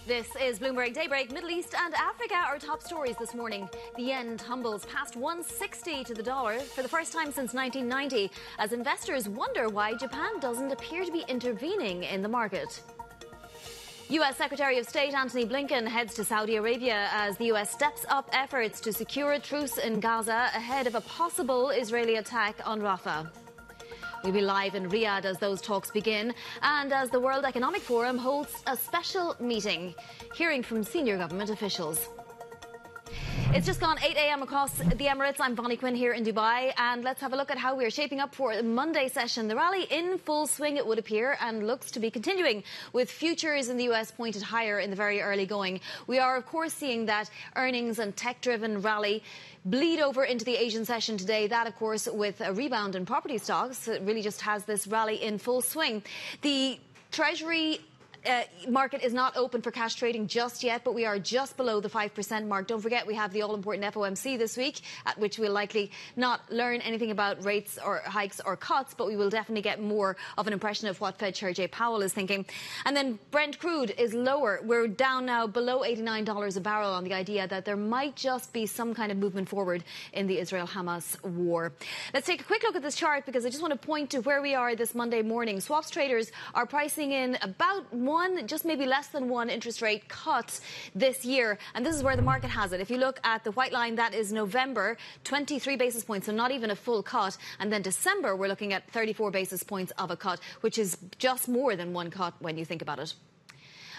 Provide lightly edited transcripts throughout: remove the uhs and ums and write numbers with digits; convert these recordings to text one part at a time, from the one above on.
This is Bloomberg Daybreak Middle East and Africa. Our top stories this morning. The yen tumbles past 160 to the dollar for the first time since 1990 as investors wonder why Japan doesn't appear to be intervening in the market. U.S. Secretary of State Antony Blinken heads to Saudi Arabia as the U.S. steps up efforts to secure a truce in Gaza ahead of a possible Israeli attack on Rafah. We'll be live in Riyadh as those talks begin and as the World Economic Forum holds a special meeting, hearing from senior government officials. It's just gone 8 a.m. across the Emirates. I'm Bonnie Quinn here in Dubai, and let's have a look at how we're shaping up for the Monday session. The rally in full swing, it would appear, and looks to be continuing, with futures in the US pointed higher in the very early going. We are, of course, seeing that earnings and tech-driven rally bleed over into the Asian session today. That, of course, with a rebound in property stocks, it really just has this rally in full swing. The Treasury market is not open for cash trading just yet, but we are just below the 5% mark. Don't forget, we have the all-important FOMC this week, at which we'll likely not learn anything about rates or hikes or cuts, but we will definitely get more of an impression of what Fed Chair Jay Powell is thinking. And then Brent crude is lower. We're down now below $89 a barrel on the idea that there might just be some kind of movement forward in the Israel-Hamas war. Let's take a quick look at this chart because I just want to point to where we are this Monday morning. Swaps traders are pricing in about just maybe less than one interest rate cut this year. And this is where the market has it. If you look at the white line, that is November, 23 basis points, so not even a full cut. And then December, we're looking at 34 basis points of a cut, which is just more than one cut when you think about it.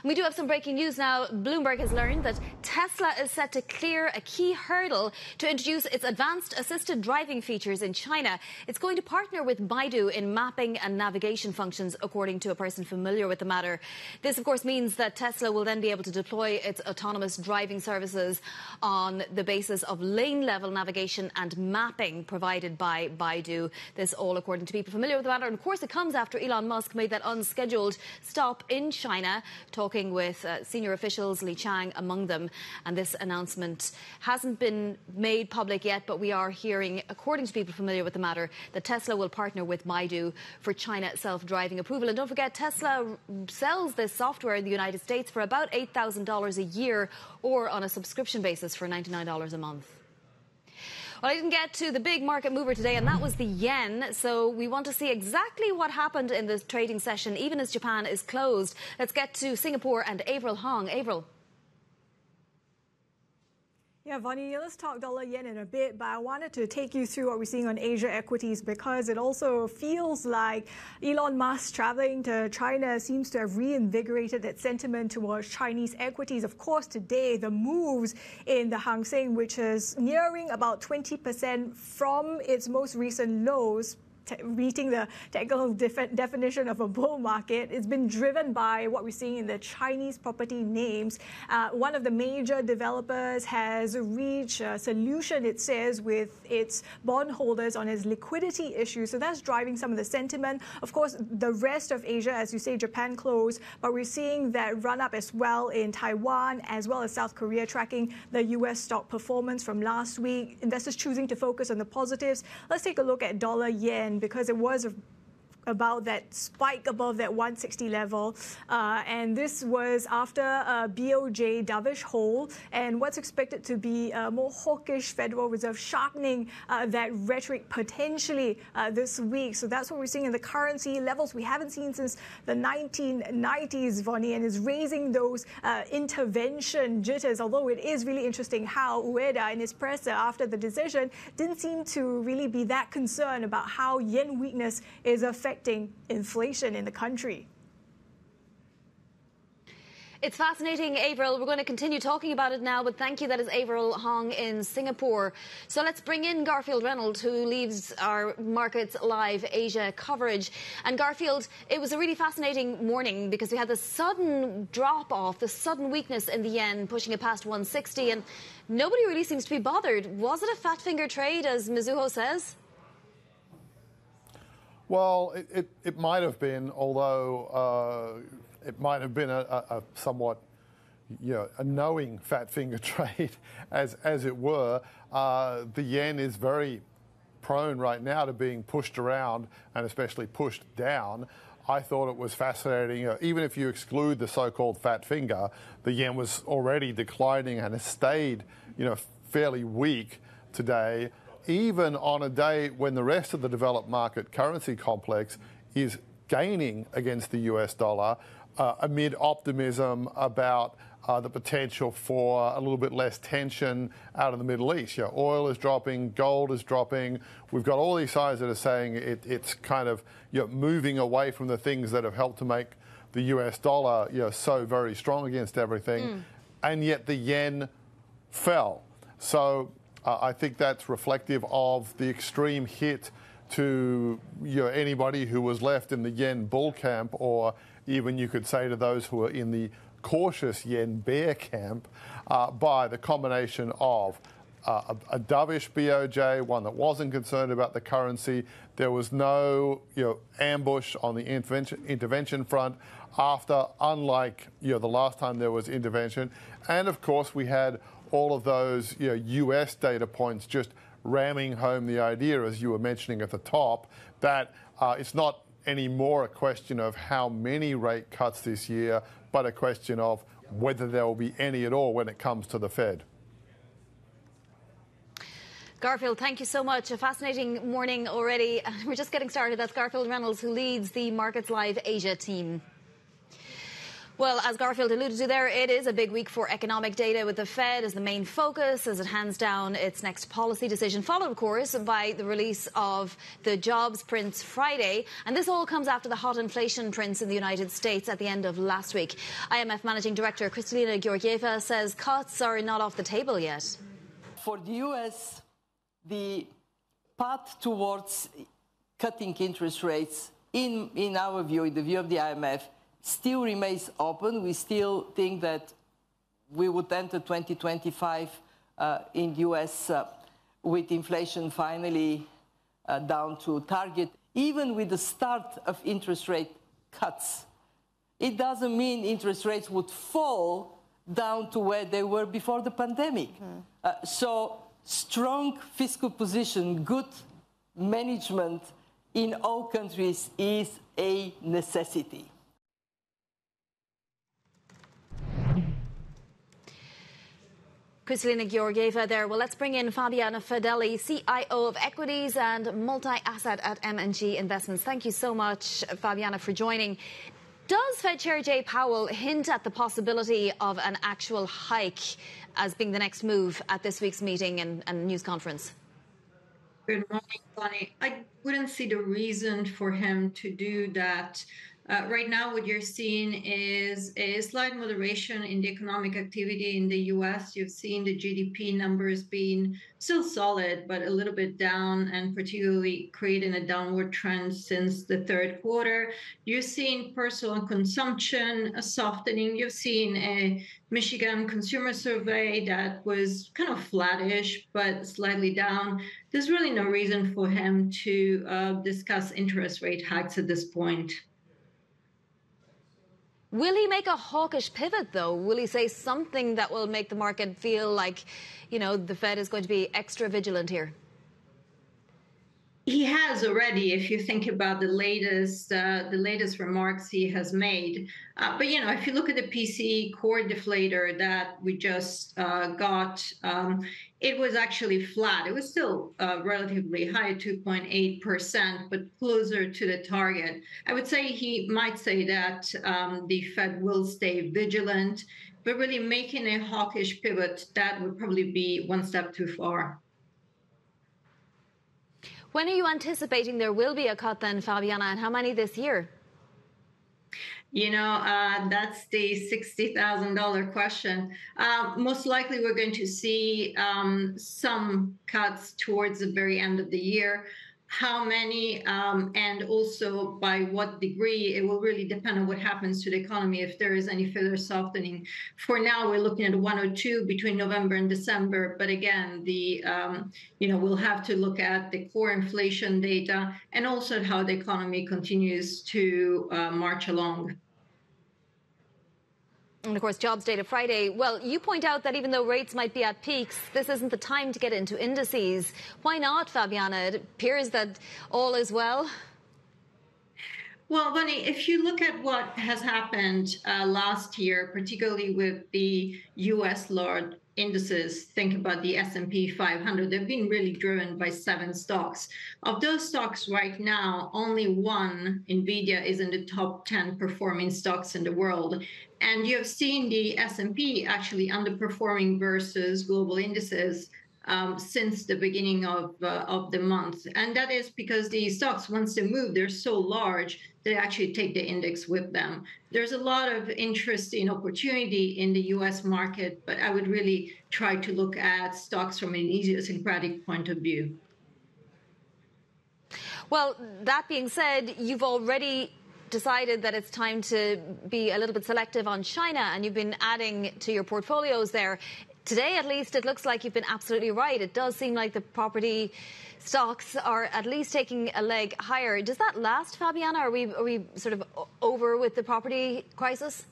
We do have some breaking news now. Bloomberg has learned that Tesla is set to clear a key hurdle to introduce its advanced assisted driving features in China. It's going to partner with Baidu in mapping and navigation functions, according to a person familiar with the matter. This, of course, means that Tesla will then be able to deploy its autonomous driving services on the basis of lane-level navigation and mapping provided by Baidu. This all according to people familiar with the matter. And, of course, it comes after Elon Musk made that unscheduled stop in China, talking with senior officials, Li Chang among them. And this announcement hasn't been made public yet, but we are hearing, according to people familiar with the matter, that Tesla will partner with Baidu for China self-driving approval. And don't forget, Tesla sells this software in the United States for about $8,000 a year or on a subscription basis for $99 a month. Well, I didn't get to the big market mover today, and that was the yen. So we want to see exactly what happened in this trading session, even as Japan is closed. Let's get to Singapore and Avril Hong. Avril. Yeah, Vonnie, let's talk dollar yen in a bit, but I wanted to take you through what we're seeing on Asia equities because it also feels like Elon Musk traveling to China seems to have reinvigorated that sentiment towards Chinese equities. Of course, today, the moves in the Hang Seng, which is nearing about 20% from its most recent lows, meeting the technical definition of a bull market. It's been driven by what we're seeing in the Chinese property names. One of the major developers has reached a solution, it says, with its bondholders on its liquidity issues. So that's driving some of the sentiment. Of course, the rest of Asia, as you say, Japan closed, but we're seeing that run up as well in Taiwan as well as South Korea, tracking the US stock performance from last week. Investors choosing to focus on the positives. Let's take a look at dollar yen, because it was about that spike above that 160 level. And this was after a BOJ dovish hold and what's expected to be a more hawkish Federal Reserve sharpening that rhetoric potentially this week. So that's what we're seeing in the currency levels we haven't seen since the 1990s, Vonnie, and is raising those intervention jitters. Although it is really interesting how Ueda in his presser after the decision didn't seem to really be that concerned about how yen weakness is affecting inflation in the country. It's fascinating, Avril. We're going to continue talking about it now, but thank you. That is Avril Hong in Singapore. So let's bring in Garfield Reynolds, who leads our Markets Live Asia coverage. And Garfield, it was a really fascinating morning because we had this sudden drop-off, the sudden weakness in the yen, pushing it past 160, and nobody really seems to be bothered. Was it a fat finger trade, as Mizuho says? Well, it might have been, although it might have been a somewhat, a knowing fat finger trade, as it were. The yen is very prone right now to being pushed around and especially pushed down. I thought it was fascinating. Even if you exclude the so-called fat finger, the yen was already declining and has stayed, fairly weak today, even on a day when the rest of the developed market currency complex is gaining against the US dollar amid optimism about the potential for a little bit less tension out of the Middle East. Oil is dropping, gold is dropping. We've got all these signs that are saying it's kind of moving away from the things that have helped to make the US dollar so very strong against everything. And yet the yen fell. So I think that's reflective of the extreme hit to anybody who was left in the yen bull camp, or even you could say to those who are in the cautious yen bear camp, by the combination of a dovish BOJ, one that wasn't concerned about the currency. There was no ambush on the intervention front after, unlike the last time there was intervention. And of course we had all of those US data points just ramming home the idea, as you were mentioning at the top, that it's not anymore a question of how many rate cuts this year, but a question of whether there will be any at all when it comes to the Fed. Garfield, thank you so much. A fascinating morning already. We're just getting started. That's Garfield Reynolds, who leads the Markets Live Asia team. Well, as Garfield alluded to there, it is a big week for economic data, with the Fed as the main focus as it hands down its next policy decision, followed, of course, by the release of the jobs prints Friday. And this all comes after the hot inflation prints in the United States at the end of last week. IMF Managing Director Kristalina Georgieva says cuts are not off the table yet. For the U.S., the path towards cutting interest rates, in our view, in the view of the IMF, still remains open. We still think that we would enter 2025 in the US with inflation finally down to target. Even with the start of interest rate cuts, it doesn't mean interest rates would fall down to where they were before the pandemic. So strong fiscal position, good management in all countries is a necessity. Kristalina Georgieva there. Well, let's bring in Fabiana Fedeli, CIO of Equities and Multi-Asset at M&G Investments. Thank you so much, Fabiana, for joining. Does Fed Chair Jay Powell hint at the possibility of an actual hike as being the next move at this week's meeting and news conference? Good morning, Bonnie. I wouldn't see the reason for him to do that. Right now, what you're seeing is a slight moderation in the economic activity in the U.S. You've seen the GDP numbers being still solid, but a little bit down, and particularly creating a downward trend since the third quarter. You're seeing personal consumption softening. You've seen a Michigan consumer survey that was kind of flattish, but slightly down. There's really no reason for him to discuss interest rate hikes at this point. Will he make a hawkish pivot, though? Will he say something that will make the market feel like, the Fed is going to be extra vigilant here? He has already, if you think about the latest remarks he has made. But if you look at the PCE core deflator that we just got, it was actually flat. It was still relatively high, 2.8%, but closer to the target. I would say he might say that the Fed will stay vigilant, but really making a hawkish pivot, that would probably be one step too far. When are you anticipating there will be a cut then, Fabiana, and how many this year? That's the $60,000 question. Most likely we're going to see some cuts towards the very end of the year. How many and also by what degree, it will really depend on what happens to the economy, if there is any further softening. For now, we're looking at 1 or 2 between November and December. But again, we'll have to look at the core inflation data and also how the economy continues to march along. And of course, jobs data Friday. Well, you point out that even though rates might be at peaks, this isn't the time to get into indices. Why not, Fabiana? It appears that all is well. Well, Bunny, if you look at what has happened last year, particularly with the U.S. large indices, think about the S&P 500, they've been really driven by 7 stocks. Of those stocks right now, only one, NVIDIA, is in the top 10 performing stocks in the world. And you have seen the S&P actually underperforming versus global indices since the beginning of the month. And that is because the stocks, once they move, they're so large, they actually take the index with them. There's a lot of interest in opportunity in the US market, but I would really try to look at stocks from an idiosyncratic point of view. Well, that being said, you've already decided that it's time to be a little bit selective on China, and you've been adding to your portfolios there. Today, at least, it looks like you've been absolutely right. It does seem like the property stocks are at least taking a leg higher. Does that last, Fabiana? Are we sort of over with the property crisis?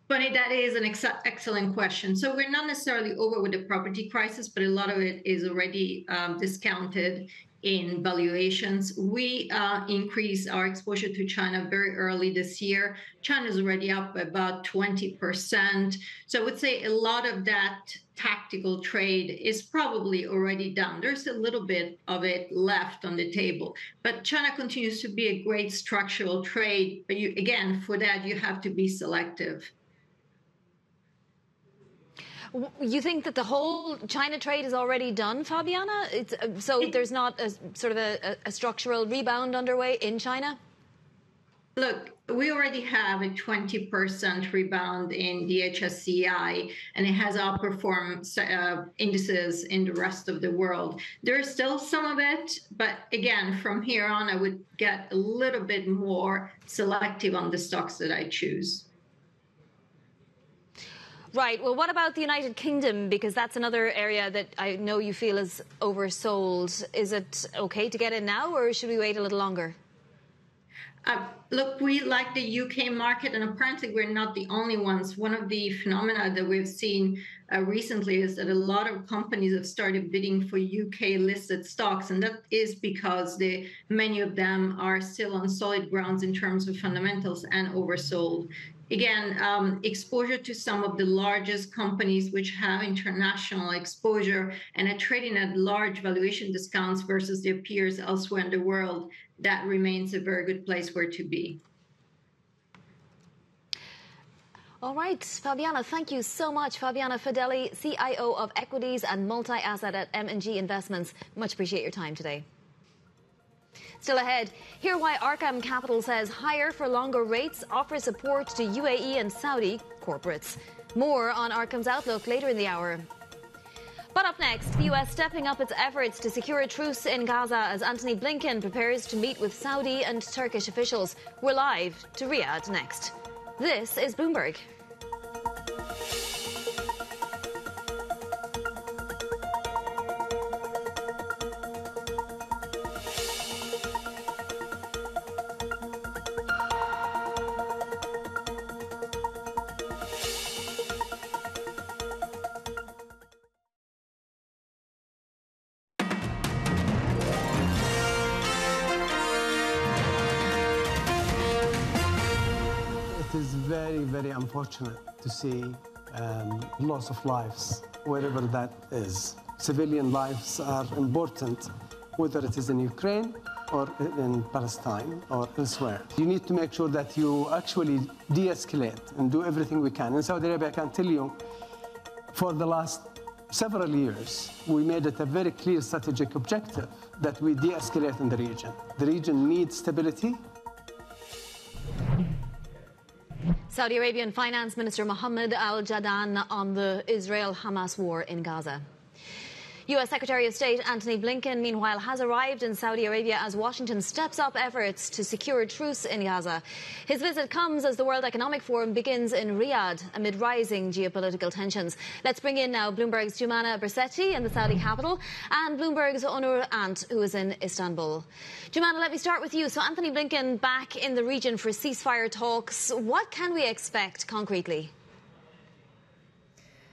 Bunny, that is an excellent question. So we're not necessarily over with the property crisis, but a lot of it is already discounted in valuations. We increased our exposure to China very early this year. China is already up about 20%. So I would say a lot of that tactical trade is probably already done. There's a little bit of it left on the table, but China continues to be a great structural trade. But again, for that, you have to be selective. You think that the whole China trade is already done, Fabiana? So there's not a sort of a structural rebound underway in China? Look, we already have a 20% rebound in the HSCI, and it has outperformed indices in the rest of the world. There's still some of it, but again, from here on, I would get a little bit more selective on the stocks that I choose. Right. Well, what about the United Kingdom? Because that's another area that I know you feel is oversold. Is it okay to get in now, or should we wait a little longer? Look, we like the UK market, and apparently we're not the only ones. One of the phenomena that we've seen recently is that a lot of companies have started bidding for UK-listed stocks, and that is because many of them are still on solid grounds in terms of fundamentals and oversold. Again, exposure to some of the largest companies which have international exposure and are trading at large valuation discounts versus their peers elsewhere in the world, that remains a very good place where to be. All right, Fabiana, thank you so much. Fabiana Fedeli, CIO of Equities and Multi-Asset at M&G Investments. Much appreciate your time today. Still ahead, hear why Arkham Capital says higher for longer rates offer support to UAE and Saudi corporates. More on Arkham's outlook later in the hour. But up next, the US stepping up its efforts to secure a truce in Gaza as Antony Blinken prepares to meet with Saudi and Turkish officials. We're live to Riyadh next. This is Bloomberg. It is very, very unfortunate to see loss of lives, wherever that is. Civilian lives are important, whether it is in Ukraine or in Palestine or elsewhere. You need to make sure that you actually de-escalate and do everything we can. In Saudi Arabia, I can tell you, for the last several years, we made it a very clear strategic objective that we de-escalate in the region. The region needs stability. Saudi Arabian Finance Minister Mohammed Al-Jadaan on the Israel-Hamas war in Gaza. U.S. Secretary of State Antony Blinken, meanwhile, has arrived in Saudi Arabia as Washington steps up efforts to secure a truce in Gaza. His visit comes as the World Economic Forum begins in Riyadh amid rising geopolitical tensions. Let's bring in now Bloomberg's Jumana Bersetti in the Saudi capital and Bloomberg's Onur Ant, who is in Istanbul. Jumana, let me start with you. So Antony Blinken back in the region for ceasefire talks. What can we expect concretely?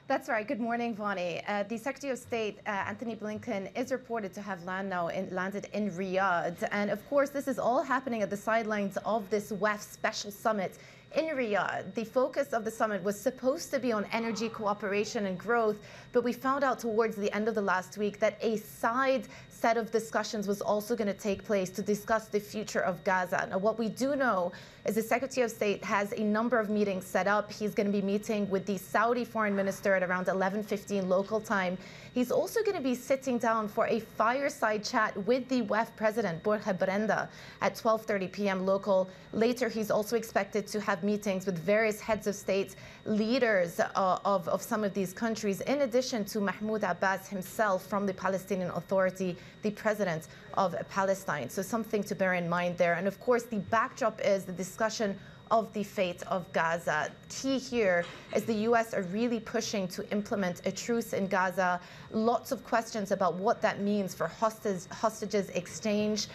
That's right. Good morning, Vonnie. The Secretary of State, Anthony Blinken, is reported to have landed in Riyadh. And of course, this is all happening at the sidelines of this WEF special summit in Riyadh. The focus of the summit was supposed to be on energy cooperation and growth, but we found out towards the end of the last week that a side set of discussions was also going to take place to discuss the future of Gaza. Now, what we do know is the Secretary of State has a number of meetings set up. He's going to be meeting with the Saudi foreign minister at around 11:15 local time. He's also going to be sitting down for a fireside chat with the WEF president, Borja Brenda, at 12:30 p.m. local. Later, he's also expected to have meetings with various heads of state, leaders of some of these countries, in addition to Mahmoud Abbas himself from the Palestinian Authority, the president of Palestine. So something to bear in mind there. And of course, the backdrop is the discussion of the fate of Gaza. Key here is the U.S. are really pushing to implement a truce in Gaza. Lots of questions about what that means for hostages exchange.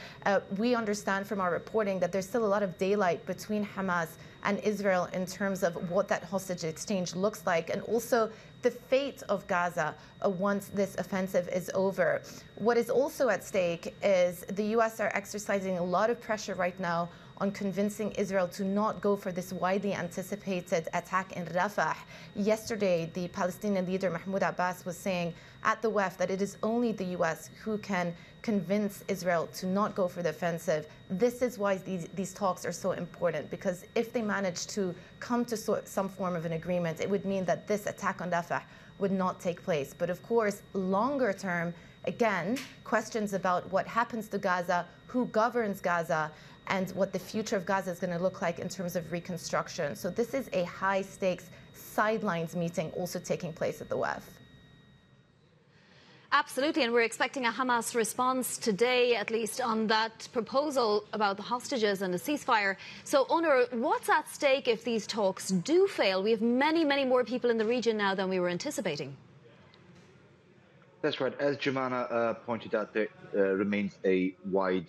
We understand from our reporting that there's still a lot of daylight between Hamas and Israel in terms of what that hostage exchange looks like, and also the fate of Gaza once this offensive is over. What is also at stake is the U.S. are exercising a lot of pressure right now on convincing Israel to not go for this widely anticipated attack in Rafah. Yesterday, the Palestinian leader Mahmoud Abbas was saying at the WEF that it is only the U.S. who can convince Israel to not go for the offensive. This is why these talks are so important, because if they manage to come to some form of an agreement, it would mean that this attack on Rafah would not take place. But of course, longer term, again, questions about what happens to Gaza, who governs Gaza, and what the future of Gaza is going to look like in terms of reconstruction. So this is a high-stakes sidelines meeting also taking place at the WEF. Absolutely, and we're expecting a Hamas response today, at least, on that proposal about the hostages and the ceasefire. So, Onur, what's at stake if these talks do fail? We have many, many more people in the region now than we were anticipating. That's right. As Jumana pointed out, there remains a wide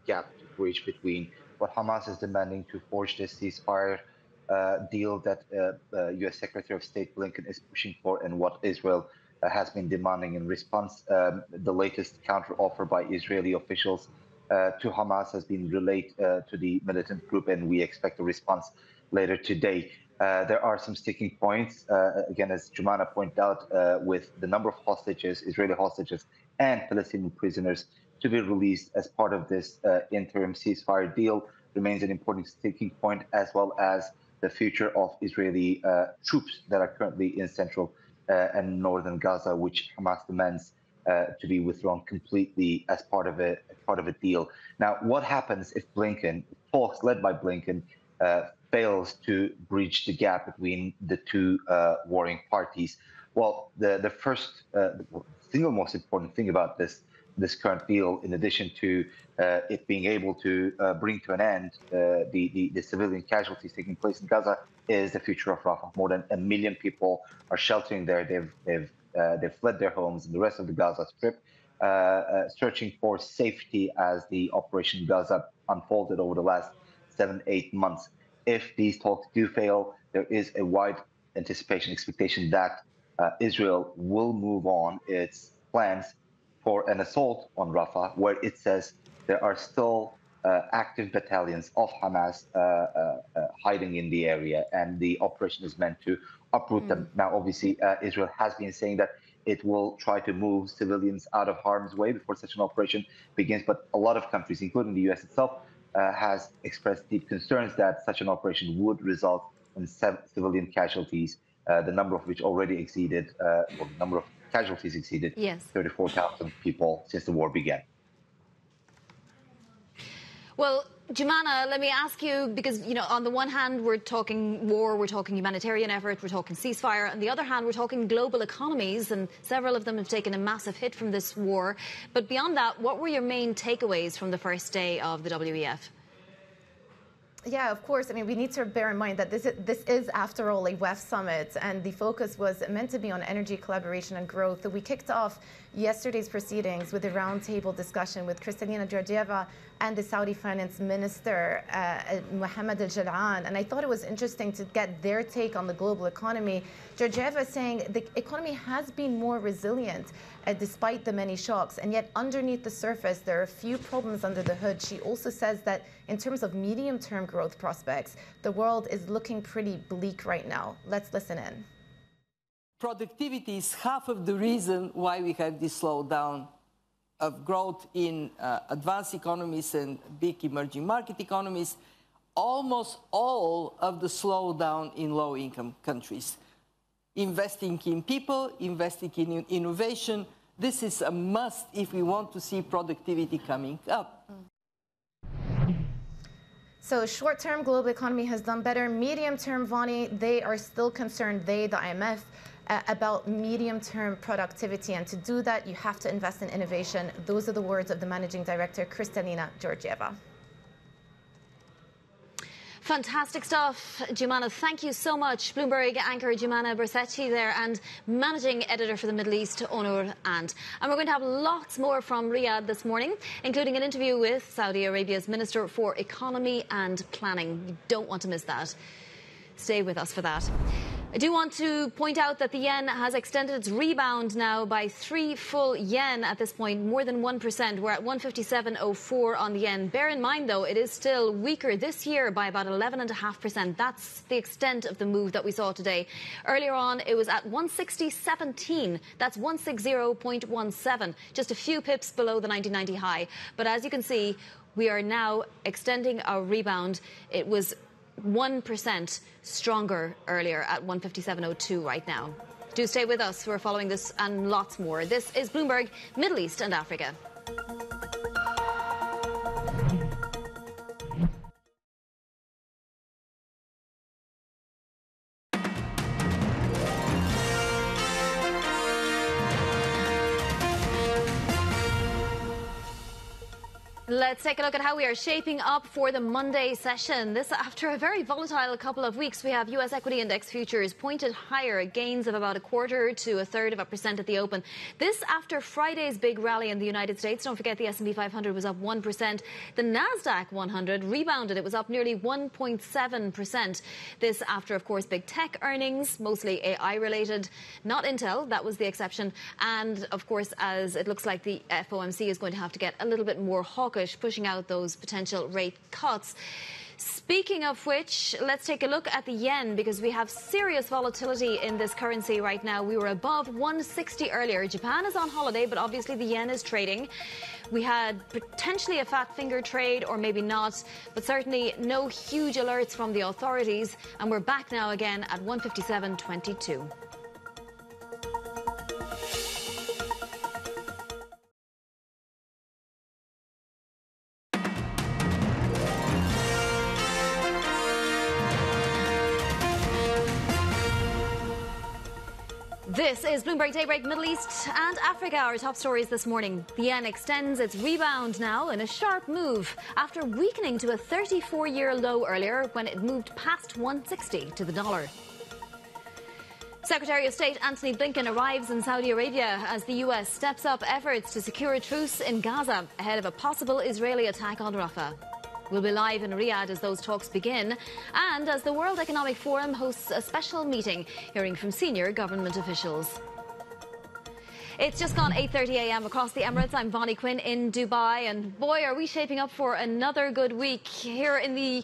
gap to bridge between what Hamas is demanding to forge this ceasefire deal that U.S. Secretary of State Blinken is pushing for, and what Israel has been demanding in response. The latest counteroffer by Israeli officials to Hamas has been relayed to the militant group, and we expect a response later today. There are some sticking points, again, as Jumana pointed out, with the number of hostages, Israeli hostages and Palestinian prisoners to be released as part of this interim ceasefire deal remains an important sticking point, as well as the future of Israeli troops that are currently in central and northern Gaza, which Hamas demands to be withdrawn completely as part of a deal. Now, what happens if talks led by Blinken, fails to bridge the gap between the two warring parties? Well, the first single most important thing about this current deal, in addition to it being able to bring to an end the civilian casualties taking place in Gaza, is the future of Rafah. More than 1 million people are sheltering there. They've fled their homes in the rest of the Gaza Strip, searching for safety as the Operation Gaza unfolded over the last 7-8 months. If these talks do fail, there is a wide expectation that Israel will move on its plans for an assault on Rafah, where it says there are still active battalions of Hamas hiding in the area, and the operation is meant to uproot them. Now, obviously, Israel has been saying that it will try to move civilians out of harm's way before such an operation begins, but a lot of countries, including the U.S. itself, has expressed deep concerns that such an operation would result in civilian casualties, the number of which already exceeded, the number of casualties exceeded 34,000 people since the war began. Well, Jumana, let me ask you, because, on the one hand, we're talking war, we're talking humanitarian effort, we're talking ceasefire. On the other hand, we're talking global economies, and several of them have taken a massive hit from this war. But beyond that, what were your main takeaways from the first day of the WEF? Yeah, of course. I mean, we need to bear in mind that this is, after all, a WEF summit, and the focus was meant to be on energy collaboration and growth. We kicked off yesterday's proceedings with a roundtable discussion with Kristalina Georgieva and the Saudi Finance Minister, Mohammed Al-Jal'an. And I thought it was interesting to get their take on the global economy. Georgieva saying the economy has been more resilient despite the many shocks, and yet underneath the surface, there are a few problems under the hood. She also says that in terms of medium-term growth prospects, the world is looking pretty bleak right now. Let's listen in. Productivity is half of the reason why we have this slowdown of growth in advanced economies and big emerging market economies. Almost all of the slowdown in low-income countries. Investing in people, investing in innovation, this is a must if we want to see productivity coming up. So short-term global economy has done better. Medium-term, Vani, they are still concerned, the IMF, about medium-term productivity. And to do that, you have to invest in innovation. Those are the words of the managing director, Kristalina Georgieva. Fantastic stuff, Jumana. Thank you so much. Bloomberg anchor Jumana Bersetti there, and managing editor for the Middle East, Onur Ant. And we're going to have lots more from Riyadh this morning, including an interview with Saudi Arabia's Minister for Economy and Planning. You don't want to miss that. Stay with us for that. I do want to point out that the yen has extended its rebound now by 3 full yen at this point, more than 1%. We're at 157.04 on the yen. Bear in mind, though, it is still weaker this year by about 11.5%. That's the extent of the move that we saw today. Earlier on, it was at 160.17. That's 160.17, just a few pips below the 1990 high. But as you can see, we are now extending our rebound. It was 1% stronger earlier at 157.02 right now. Do stay with us. We're following this and lots more. This is Bloomberg Middle East and Africa. Let's take a look at how we are shaping up for the Monday session. This after a very volatile couple of weeks. We have U.S. equity index futures pointed higher, gains of about 1/4 to 1/3% at the open. This after Friday's big rally in the United States. Don't forget the S&P 500 was up 1%. The NASDAQ 100 rebounded. It was up nearly 1.7%. This after, of course, big tech earnings, mostly AI related, not Intel. That was the exception. And, of course, as it looks like the FOMC is going to have to get a little bit more hawkish, pushing out those potential rate cuts. Speaking of which, let's take a look at the yen, because we have serious volatility in this currency right now. We were above 160 earlier. Japan is on holiday, but obviously the yen is trading. We had potentially a fat finger trade, or maybe not, but certainly no huge alerts from the authorities. And we're back now again at 157.22. This is Bloomberg Daybreak Middle East and Africa. Our top stories this morning. The yen extends its rebound now in a sharp move after weakening to a 34-year low earlier when it moved past 160 to the dollar. Secretary of State Antony Blinken arrives in Saudi Arabia as the U.S. steps up efforts to secure a truce in Gaza ahead of a possible Israeli attack on Rafah. We'll be live in Riyadh as those talks begin, and as the World Economic Forum hosts a special meeting, hearing from senior government officials. It's just gone 8:30 a.m. across the Emirates. I'm Vonnie Quinn in Dubai, and boy, are we shaping up for another good week here in the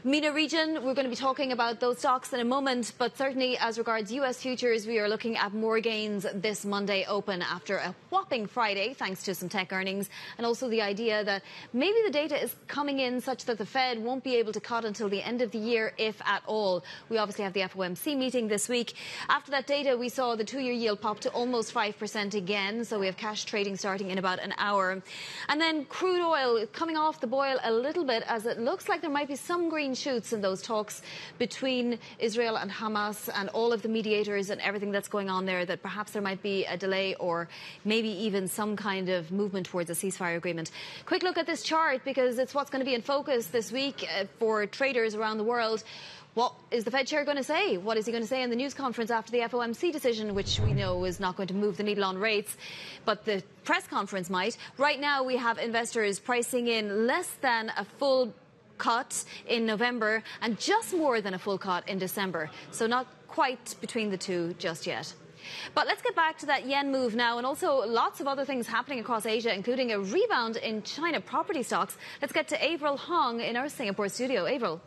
MENA region. We're going to be talking about those stocks in a moment, but certainly as regards U.S. futures, we are looking at more gains this Monday open after a whopping Friday, thanks to some tech earnings, and also the idea that maybe the data is coming in such that the Fed won't be able to cut until the end of the year, if at all. We obviously have the FOMC meeting this week. After that data, we saw the 2-year yield pop to almost 5% event again. So we have cash trading starting in about an hour. And then crude oil coming off the boil a little bit, as it looks like there might be some green shoots in those talks between Israel and Hamas and all of the mediators and everything that's going on there, that perhaps there might be a delay or maybe even some kind of movement towards a ceasefire agreement. Quick look at this chart, because it's what's going to be in focus this week for traders around the world. What is the Fed chair going to say? What is he going to say in the news conference after the FOMC decision, which we know is not going to move the needle on rates, but the press conference might? Right now, we have investors pricing in less than a full cut in November and just more than a full cut in December. So not quite between the two just yet. But let's get back to that yen move now, and also lots of other things happening across Asia, including a rebound in China property stocks. Let's get to Avril Hong in our Singapore studio. Avril.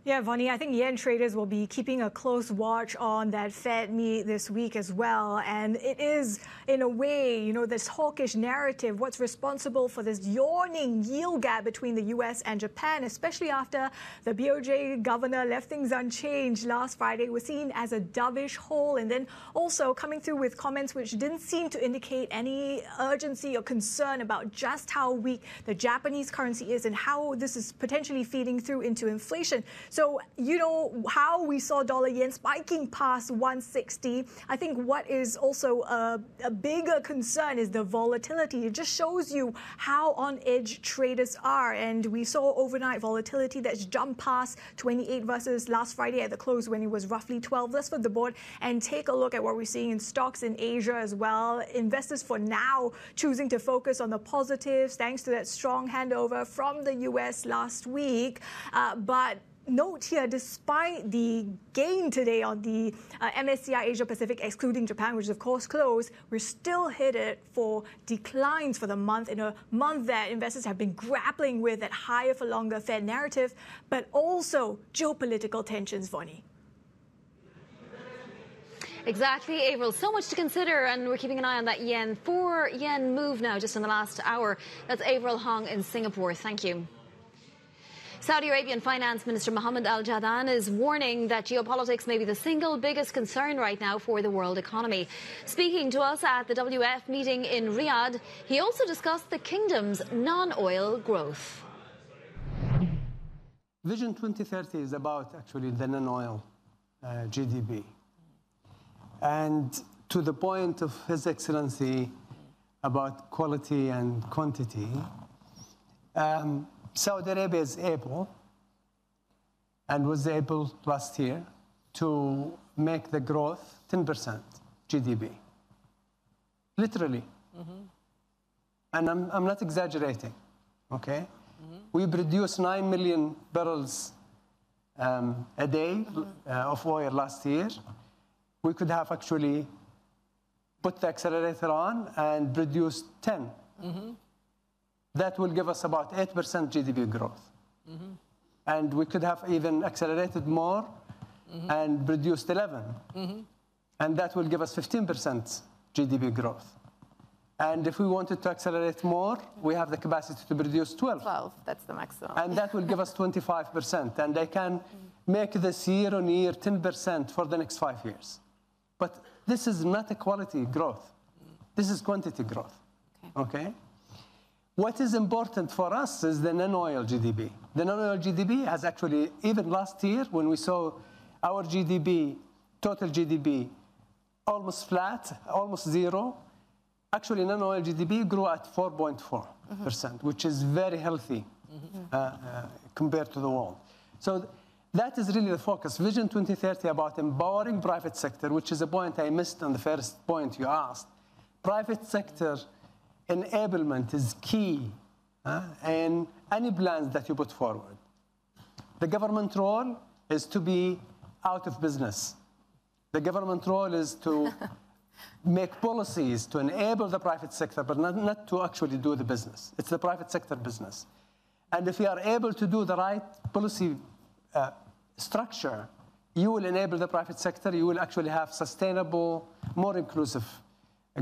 Yeah, Vonnie, I think yen traders will be keeping a close watch on that Fed meet this week as well. And it is, in a way, you know, this hawkish narrative, what's responsible for this yawning yield gap between the US and Japan, especially after the BOJ governor left things unchanged last Friday, was seen as a dovish hole. And then also coming through with comments which didn't seem to indicate any urgency or concern about just how weak the Japanese currency is and how this is potentially feeding through into inflation. So, you know, how we saw dollar yen spiking past 160. I think what is also a bigger concern is the volatility. It just shows you how on edge traders are. And we saw overnight volatility that's jumped past 28 versus last Friday at the close when it was roughly 12. Let's flip the board and take a look at what we're seeing in stocks in Asia as well. Investors for now choosing to focus on the positives thanks to that strong handover from the US last week. But note here, despite the gain today on the MSCI Asia Pacific, excluding Japan, which is of course closed, we're still headed for declines for the month, in a month that investors have been grappling with that higher for longer Fed narrative, but also geopolitical tensions, Vonnie. Exactly, Avril. So much to consider, and we're keeping an eye on that yen. 4 yen move now just in the last hour. That's Avril Hong in Singapore. Thank you. Saudi Arabian Finance Minister Mohammed Al-Jadaan is warning that geopolitics may be the single biggest concern right now for the world economy. Speaking to us at the WF meeting in Riyadh, he also discussed the kingdom's non-oil growth. Vision 2030 is about actually the non-oil GDP. And to the point of His Excellency about quality and quantity, Saudi Arabia is able, and was able last year, to make the growth 10% GDP. Literally. And I'm not exaggerating, okay? We produce 9 million barrels a day of oil last year. We could have actually put the accelerator on and produced 10. That will give us about 8% GDP growth. And we could have even accelerated more and produced 11. And that will give us 15% GDP growth. And if we wanted to accelerate more, we have the capacity to produce 12. 12, that's the maximum. And that will give us 25%. And I can make this year-on-year 10% for the next 5 years. But this is not a quality growth. This is quantity growth, okay? What is important for us is the non-oil GDP. The non-oil GDP has actually, even last year, when we saw our GDP, total GDP, almost flat, almost zero, actually non-oil GDP grew at 4.4%, which is very healthy compared to the world. So that is really the focus. Vision 2030 about empowering private sector, which is a point I missed on the first point you asked. Private sector enablement is key in any plans that you put forward. The government role is to be out of business. The government role is to make policies to enable the private sector, but not to actually do the business. It's the private sector business. And if you are able to do the right policy structure, you will enable the private sector. You will actually have sustainable, more inclusive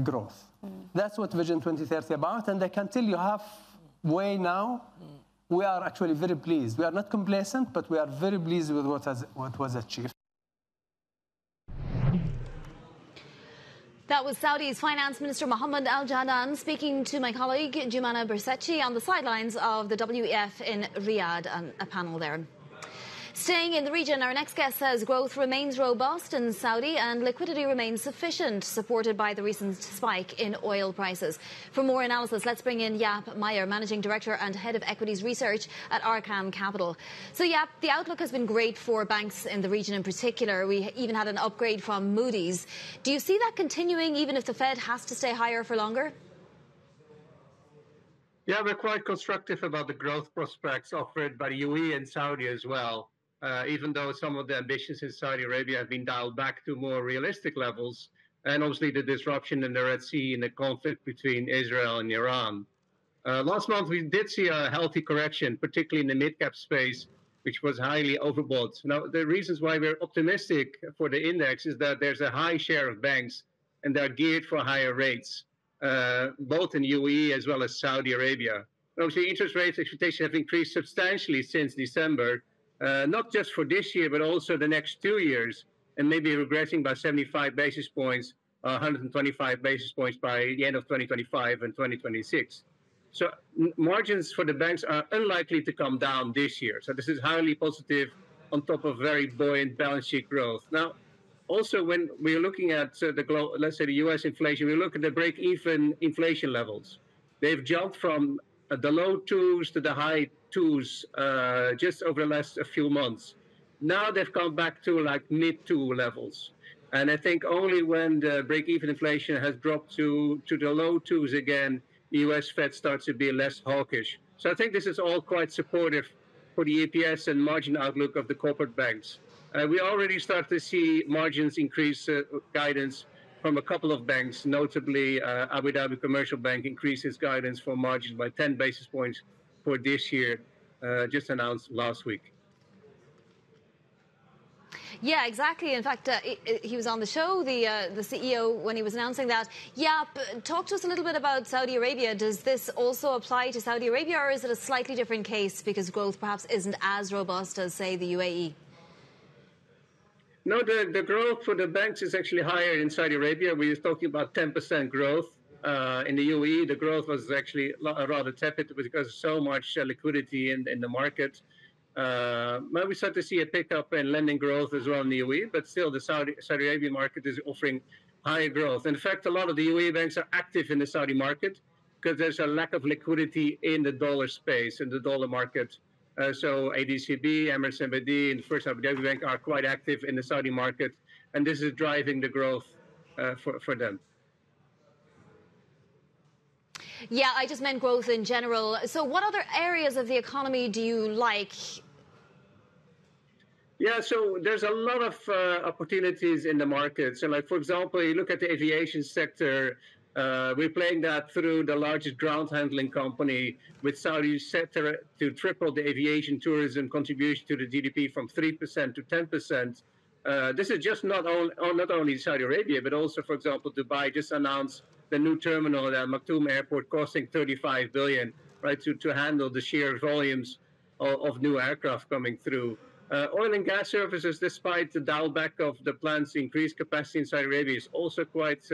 growth. That's what Vision 2030 about, and I can tell you halfway now, we are actually very pleased. We are not complacent, but we are very pleased with what was achieved. That was Saudi's Finance Minister Mohammed Al Jadaan speaking to my colleague Jumana Bersetchi on the sidelines of the WEF in Riyadh, a panel there. Staying in the region, our next guest says growth remains robust in Saudi and liquidity remains sufficient, supported by the recent spike in oil prices. For more analysis, let's bring in Jaap Meijer, Managing Director and Head of Equities Research at Arcan Capital. So, Jaap, the outlook has been great for banks in the region in particular. We even had an upgrade from Moody's. Do you see that continuing even if the Fed has to stay higher for longer? Yeah, we're quite constructive about the growth prospects offered by the UAE and Saudi as well. Even though some of the ambitions in Saudi Arabia have been dialed back to more realistic levels, and obviously the disruption in the Red Sea and the conflict between Israel and Iran. Last month, we did see a healthy correction, particularly in the mid-cap space, which was highly overbought. Now, the reasons why we're optimistic for the index is that there's a high share of banks, and they're geared for higher rates, both in UAE as well as Saudi Arabia. Obviously, interest rates expectations have increased substantially since December, not just for this year, but also the next 2 years, and maybe regressing by 75 basis points, 125 basis points by the end of 2025 and 2026. So margins for the banks are unlikely to come down this year. So this is highly positive on top of very buoyant balance sheet growth. Now, also when we're looking at let's say the US inflation, we look at the break-even inflation levels. They've jumped from the low twos to the high twos just over the last few months. Now they've come back to like mid-two levels. And I think only when the break-even inflation has dropped to the low twos again, the US Fed starts to be less hawkish. So I think this is all quite supportive for the EPS and margin outlook of the corporate banks. We already start to see margins increase guidance from a couple of banks, notably Abu Dhabi Commercial Bank increased its guidance for margins by 10 basis points for this year, just announced last week. Yeah, exactly. In fact, he was on the show, the CEO, when he was announcing that. Yeah, talk to us a little bit about Saudi Arabia. Does this also apply to Saudi Arabia, or is it a slightly different case because growth perhaps isn't as robust as, say, the UAE? No, the growth for the banks is actually higher in Saudi Arabia. We were talking about 10% growth. In the UAE, the growth was actually rather tepid because of so much liquidity in the market. But we start to see a pickup in lending growth as well in the UAE, but still the Saudi Arabian market is offering higher growth. In fact, a lot of the UAE banks are active in the Saudi market because there's a lack of liquidity in the dollar space, in the dollar market. So ADCB, Emirates NBD, and First Abu Dhabi Bank are quite active in the Saudi market, and this is driving the growth for them. Yeah, I just meant growth in general. So what other areas of the economy do you like? Yeah, so there's a lot of opportunities in the market. So like, for example, you look at the aviation sector, we're playing that through the largest ground handling company with Saudi set to triple the aviation tourism contribution to the GDP from 3% to 10%. This is just not only Saudi Arabia, but also, for example, Dubai just announced the new terminal at Al Maktoum Airport costing $35 billion, right, to handle the sheer volumes of new aircraft coming through. Oil and gas services, despite the dial back of the plans to increase capacity in Saudi Arabia, is also quite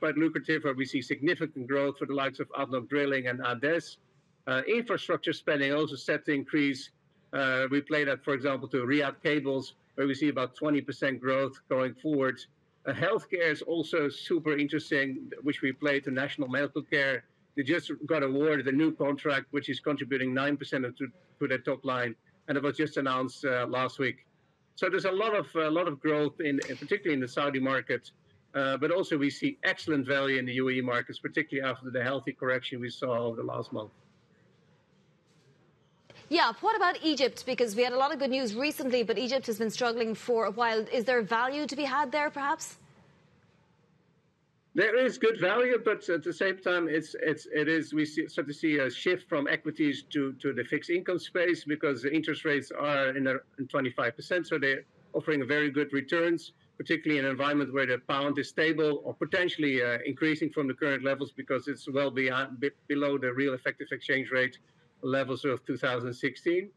lucrative, where we see significant growth for the likes of ADNOC Drilling and ADES. Infrastructure spending also set to increase. We play that, for example, to Riyadh Cables, where we see about 20% growth going forward. Healthcare is also super interesting, which we play to National Medical Care. They just got awarded a new contract, which is contributing 9% to their top line, and it was just announced last week. So there's a lot of growth, particularly in the Saudi market, but also we see excellent value in the UAE markets, particularly after the healthy correction we saw over the last month. Yeah, what about Egypt? Because we had a lot of good news recently, but Egypt has been struggling for a while. Is there value to be had there, perhaps? There is good value, but at the same time, we start to see a shift from equities to the fixed income space because the interest rates are in 25%, so they're offering very good returns, particularly in an environment where the pound is stable or potentially increasing from the current levels because it's well below the real effective exchange rate levels of 2016.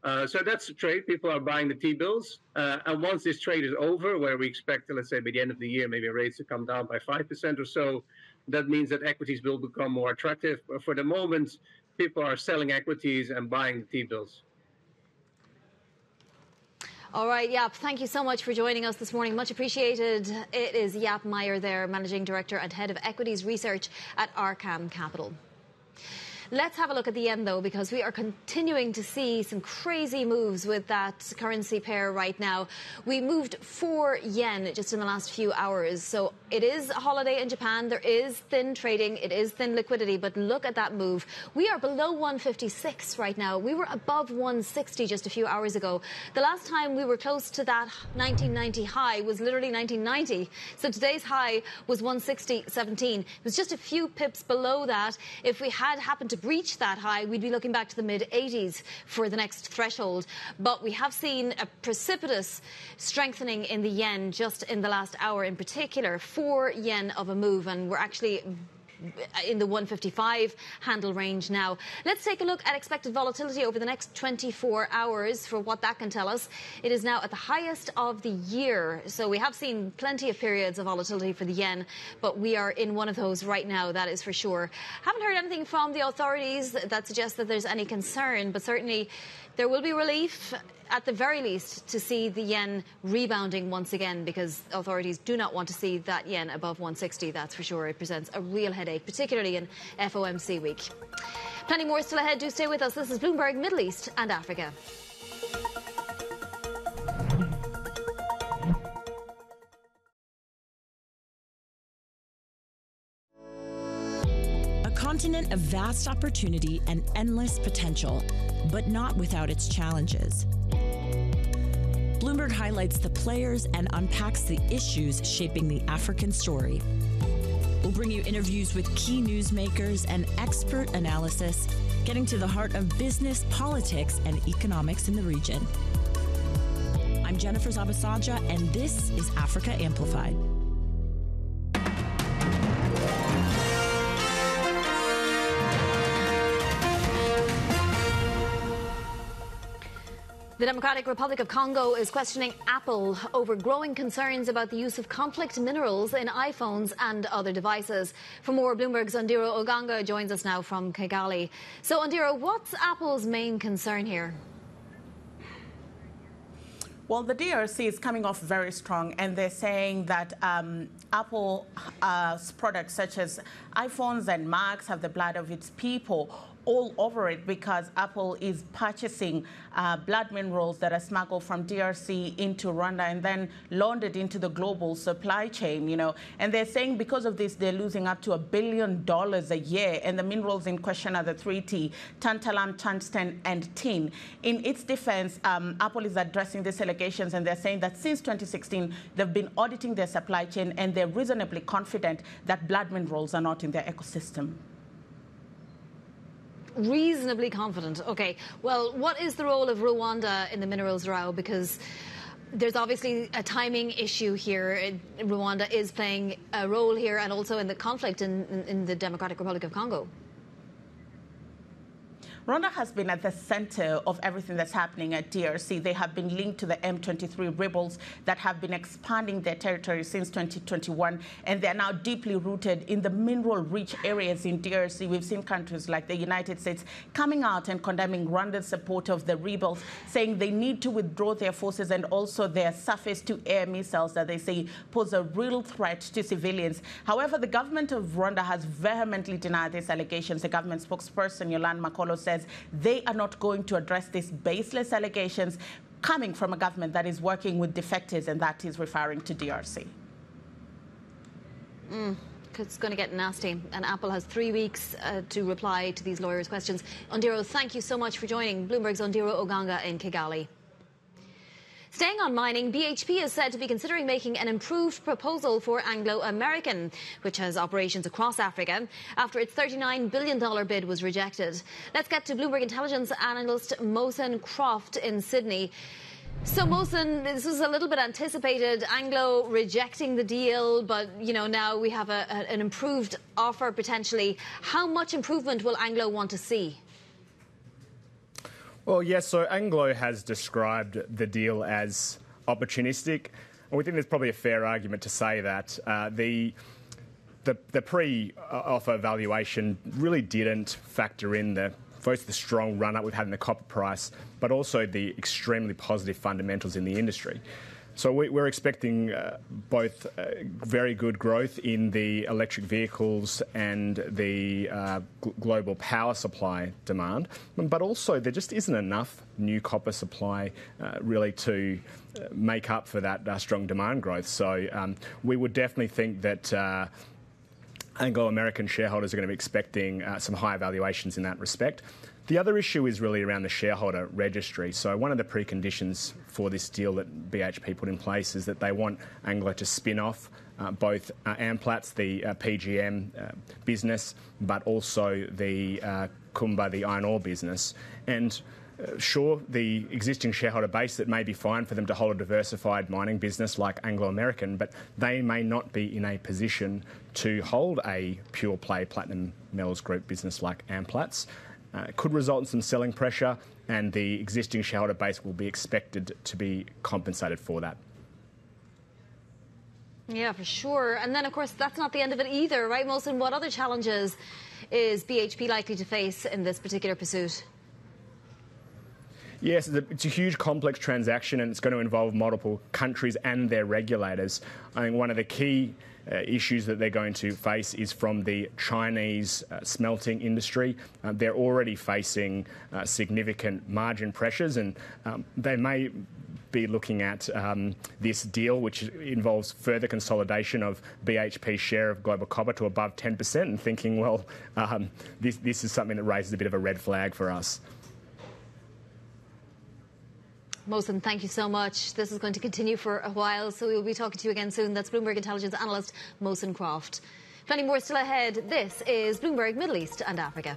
So that's the trade. People are buying the T-bills. And once this trade is over, where we expect, let's say, by the end of the year, maybe rates to come down by 5% or so, that means that equities will become more attractive. But for the moment, people are selling equities and buying the T-bills. All right, Jaap, thank you so much for joining us this morning. Much appreciated. It is Jaap Meyer there, Managing Director and Head of Equities Research at Arkham Capital. Let's have a look at the yen, though, because we are continuing to see some crazy moves with that currency pair right now. We moved 4 yen just in the last few hours. So it is a holiday in Japan. There is thin trading. It is thin liquidity. But look at that move. We are below 156 right now. We were above 160 just a few hours ago. The last time we were close to that 1990 high was literally 1990. So today's high was 160.17. It was just a few pips below that. If we had happened to breach that high, we'd be looking back to the mid-80s for the next threshold. But we have seen a precipitous strengthening in the yen just in the last hour in particular. 4 yen of a move, and we're actually in the 155 handle range now. Let's take a look at expected volatility over the next 24 hours for what that can tell us. It is now at the highest of the year. So we have seen plenty of periods of volatility for the yen, but we are in one of those right now, that is for sure. Haven't heard anything from the authorities that suggests that there's any concern, but certainly there will be relief, at the very least, to see the yen rebounding once again, because authorities do not want to see that yen above 160, that's for sure. It presents a real headache, particularly in FOMC week. Plenty more still ahead. Do stay with us. This is Bloomberg Middle East and Africa. A continent of vast opportunity and endless potential, but not without its challenges. Bloomberg highlights the players and unpacks the issues shaping the African story. We'll bring you interviews with key newsmakers and expert analysis, getting to the heart of business, politics, and economics in the region. I'm Jennifer Zabasaja, and this is Africa Amplified. The Democratic Republic of Congo is questioning Apple over growing concerns about the use of conflict minerals in iPhones and other devices. For more, Bloomberg's Ondiro Oganga joins us now from Kigali. So, Ondiro, what's Apple's main concern here? Well, the DRC is coming off very strong, and they're saying that Apple's products such as iPhones and Macs have the blood of its people all over it, because Apple is purchasing blood minerals that are smuggled from DRC into Rwanda and then laundered into the global supply chain, you know. And they're saying because of this, they're losing up to $1 billion a year. And the minerals in question are the 3T, tantalum, tungsten, and tin. In its defense, Apple is addressing these allegations, and they're saying that since 2016, they've been auditing their supply chain, and they're reasonably confident that blood minerals are not in their ecosystem. Reasonably confident. OK. Well, what is the role of Rwanda in the minerals row? Because there's obviously a timing issue here. Rwanda is playing a role here, and also in the conflict in the Democratic Republic of Congo. Rwanda has been at the center of everything that's happening at DRC. They have been linked to the M23 rebels that have been expanding their territory since 2021, and they're now deeply rooted in the mineral-rich areas in DRC. We've seen countries like the United States coming out and condemning Rwanda's support of the rebels, saying they need to withdraw their forces and also their surface-to-air missiles that they say pose a real threat to civilians. However, the government of Rwanda has vehemently denied these allegations. The government spokesperson, Yolande Makolo, says they are not going to address these baseless allegations coming from a government that is working with defectors, and that is referring to DRC. It's going to get nasty, and Apple has 3 weeks to reply to these lawyers' questions. Ondiro, thank you so much for joining. Bloomberg's Ondiro Oganga in Kigali. Staying on mining, BHP is said to be considering making an improved proposal for Anglo American, which has operations across Africa, after its $39 billion bid was rejected. Let's get to Bloomberg Intelligence analyst Mohsen Croft in Sydney. So, Mohsen, this was a little bit anticipated, Anglo rejecting the deal, but, you know, now we have an improved offer potentially. How much improvement will Anglo want to see? Well, yes, so Anglo has described the deal as opportunistic. And we think there's probably a fair argument to say that the pre-offer valuation really didn't factor in both the strong run-up we've had in the copper price, but also the extremely positive fundamentals in the industry. So we're expecting both very good growth in the electric vehicles and the global power supply demand, but also there just isn't enough new copper supply really to make up for that strong demand growth. So we would definitely think that Anglo-American shareholders are going to be expecting some higher valuations in that respect. The other issue is really around the shareholder registry. So one of the preconditions for this deal that BHP put in place is that they want Anglo to spin off both Amplats, the PGM business, but also the Kumba, the iron ore business. And sure, the existing shareholder base, that may be fine for them to hold a diversified mining business like Anglo-American, but they may not be in a position to hold a pure-play platinum metals group business like Amplats. It could result in some selling pressure, and the existing shareholder base will be expected to be compensated for that. Yeah, for sure. And then, of course, that's not the end of it either, right, Mohsen? What other challenges is BHP likely to face in this particular pursuit? Yes, it's a huge, complex transaction, and it's going to involve multiple countries and their regulators. I think one of the key issues that they're going to face is from the Chinese smelting industry. They're already facing significant margin pressures, and they may be looking at this deal, which involves further consolidation of BHP's share of global copper to above 10%, and thinking, well, this is something that raises a bit of a red flag for us. Mohsen, thank you so much. This is going to continue for a while, so we'll be talking to you again soon. That's Bloomberg Intelligence analyst Mohsen Croft. Plenty more still ahead. This is Bloomberg Middle East and Africa.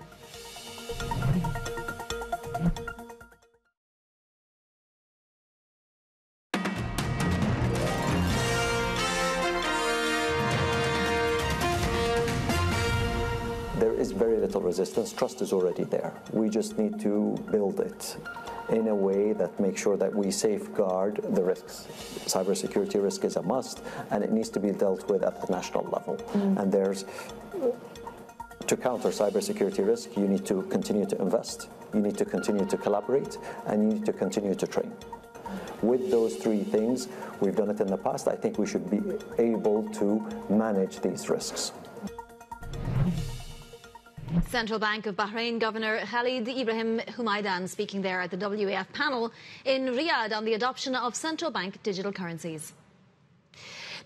There is very little resistance. Trust is already there. We just need to build it in a way that makes sure that we safeguard the risks. Cybersecurity risk is a must, and it needs to be dealt with at the national level. And to counter cybersecurity risk, you need to continue to invest, you need to continue to collaborate, and you need to continue to train. With those three things, we've done it in the past. I think we should be able to manage these risks. Central Bank of Bahrain Governor Khalid Ibrahim Humaydan speaking there at the WEF panel in Riyadh on the adoption of central bank digital currencies.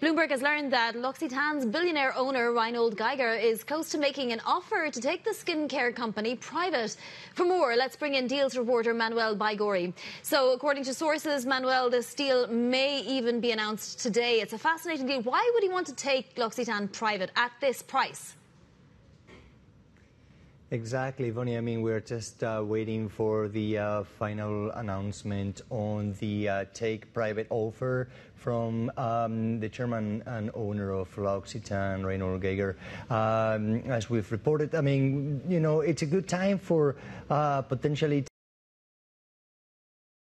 Bloomberg has learned that L'Occitane's billionaire owner Reinhold Geiger is close to making an offer to take the skincare company private. For more, let's bring in deals reporter Manuel Baigori. So, according to sources, Manuel, this deal may even be announced today. It's a fascinating deal. Why would he want to take L'Occitane private at this price? Exactly, Vonnie. I mean, we're just waiting for the final announcement on the take private offer from the chairman and owner of L'Occitane, Reinhold Geiger. As we've reported, I mean, you know, it's a good time for potentially